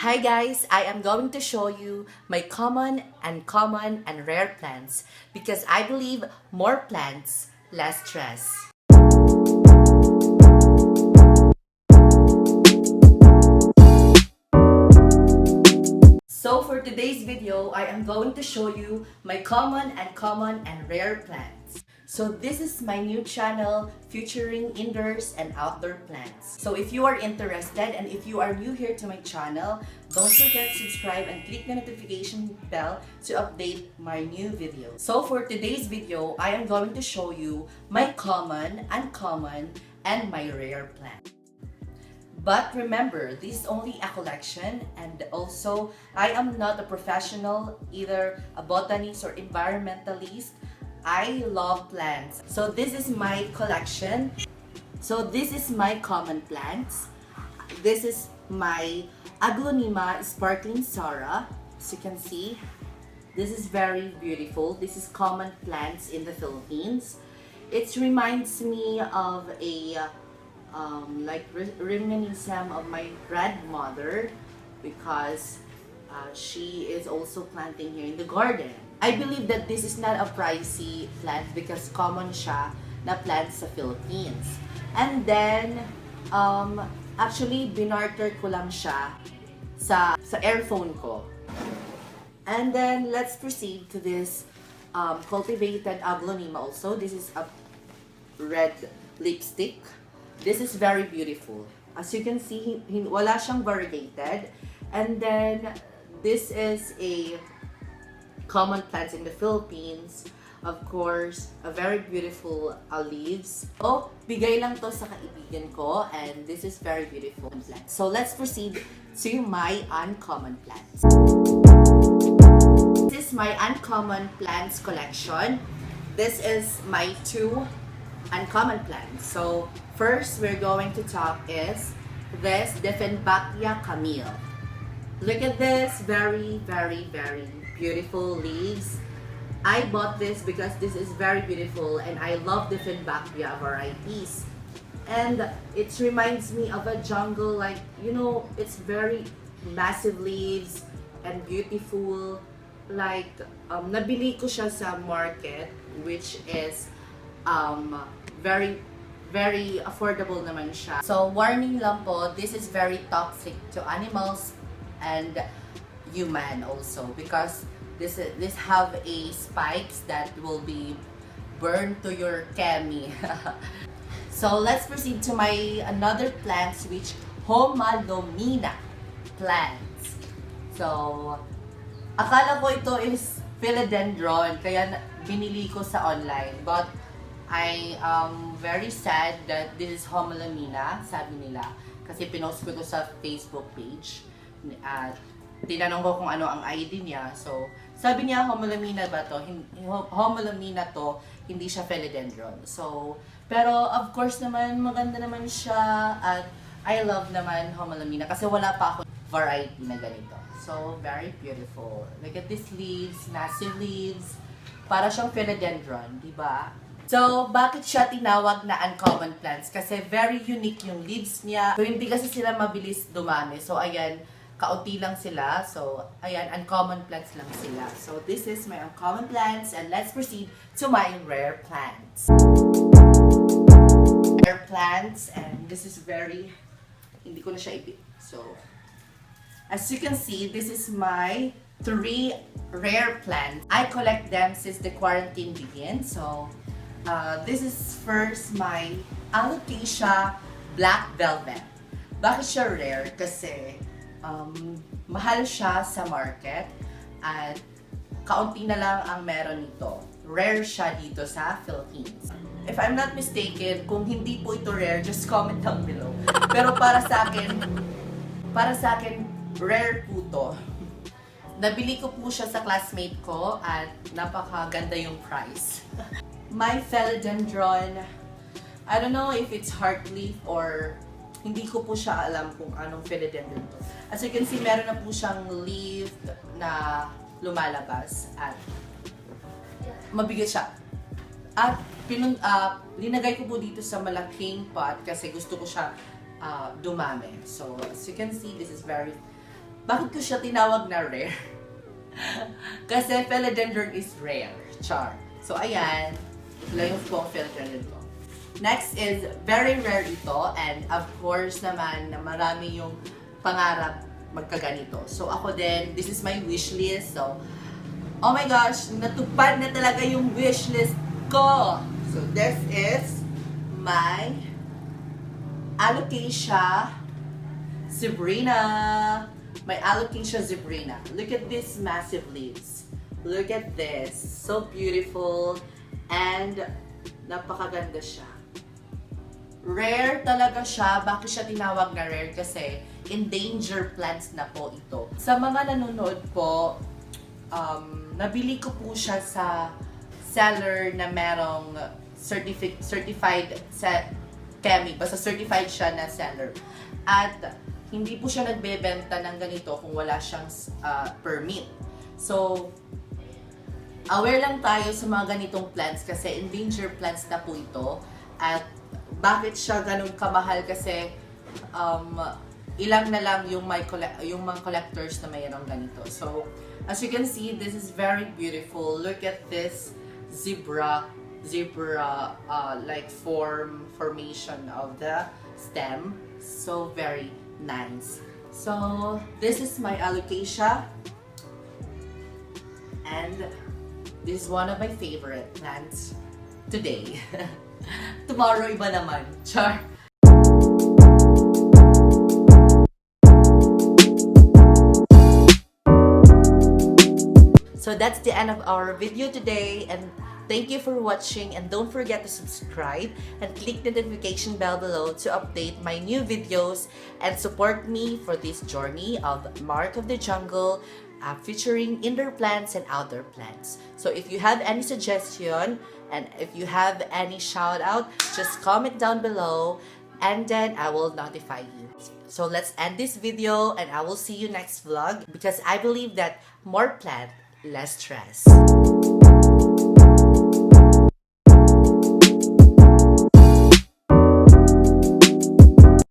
Hi guys, I am going to show you my common and rare plants because I believe more plants, less stress. So for today's video, I am going to show you my common and rare plants. So this is my new channel featuring indoors and outdoor plants. So if you are interested and if you are new here to my channel, don't forget to subscribe and click the notification bell to update my new videos. So for today's video, I am going to show you my common, and my rare plant. But remember, this is only a collection, and also I am not a professional, either a botanist or environmentalist. I love plants. So this is my collection. So this is my common plants. This is my Aglonema sparkling Sara. As you can see, this is very beautiful. This is common plants in the Philippines. It reminds me of a reminiscence of my grandmother because she is also planting here in the garden. I believe that this is not a pricey plant because common siya na plant sa Philippines. And then, actually, binarter ko lang siya sa earphone ko. And then, let's proceed to this cultivated aglonema also. This is a red lipstick. This is very beautiful. As you can see, wala siyang variegated. And then, this is a common plants in the Philippines. Of course, a very beautiful leaves. Oh, bigay lang to sa kaibigan ko, and this is very beautiful plant. So let's proceed to my uncommon plants. This is my uncommon plants collection. This is my two uncommon plants. So first we're going to talk is this Dieffenbachia Camille. Look at this, very beautiful leaves. I bought this because this is very beautiful and I love Dieffenbachia varieties. And it reminds me of a jungle, like, you know, it's very massive leaves and beautiful. Like, nabili ko siya sa market, which is very affordable naman siya. So, warning lang po, this is very toxic to animals and human also because this have a spikes that will be burned to your kemi. So let's proceed to my another plants, which Homalomina plants. So akala ko ito is Philodendron kaya binili ko sa online, but I am very sad that this is Homalomina, sabi nila, kasi pinost ko to sa Facebook page. Tinanong ko kung ano ang ID niya. So, sabi niya, Homalomina ba to? Homalomina to, hindi siya Philodendron. So, pero of course naman, maganda naman siya at I love naman Homalomina kasi wala pa ako variety na ganito. So, very beautiful. Look at these leaves, massive leaves. Para siyang Philodendron, di ba? So, bakit siya tinawag na uncommon plants? Kasi very unique yung leaves niya. So, hindi kasi sila mabilis dumami. So, ayan, kaunti lang sila. So, ayan, uncommon plants lang sila. So, this is my uncommon plants and let's proceed to my rare plants. Rare plants, and this is very, hindi ko na siya ipit. So, as you can see, this is my 3 rare plants. I collect them since the quarantine began. So, this is first my Alocasia Black Velvet. Bakit siya rare? Kasi mahal siya sa market at kaunti na lang ang meron nito. Rare siya dito sa Philippines. If I'm not mistaken, kung hindi po ito rare, just comment down below. Pero para sa akin, rare po to. Nabili ko po siya sa classmate ko at napakaganda yung price. My Philodendron, I don't know if it's heartleaf or hindi ko po siya alam kung anong philodendron to. As you can see, meron na po siyang leaf na lumalabas at mabigat siya. At linagay ko po dito sa malaking pot kasi gusto ko siya dumami. So, as you can see, this is very Bakit ko siya tinawag na rare? Kasi Philodendron is rare. Char. So, ayan. Ito yung Philodendron ko. Next is, very rare ito. And of course naman, na marami yung pangarap magkaganito. So, ako din, this is my wish list. So, oh my gosh, natupad na talaga yung wish list ko. So, this is my Alocasia Zebrina. My Alocasia Zebrina. Look at these massive leaves. Look at this. So beautiful. And napakaganda siya. Rare talaga siya. Bakit siya tinawag na rare? Kasi endangered plants na po ito. Sa mga nanonood po, nabili ko po siya sa seller na merong certified kemi. Basta certified siya na seller. At hindi po siya nagbebenta ng ganito kung wala siyang permit. So, aware lang tayo sa mga ganitong plants kasi endangered plants na po ito. At bakit siya ganun kamahal kasi ilang na lang yung mga collectors na mayroong ganito. So, as you can see, this is very beautiful. Look at this zebra like formation of the stem. So very nice. So, this is my Alocasia. And this is one of my favorite plants today. Tomorrow, iba naman. Char! So that's the end of our video today, and thank you for watching, and don't forget to subscribe and click the notification bell below to update my new videos and support me for this journey of Mark of the Jungle, featuring indoor plants and outdoor plants. So if you have any suggestion and if you have any shout out, just comment down below and then I will notify you. So let's end this video and I will see you next vlog, because I believe that more plant, less stress.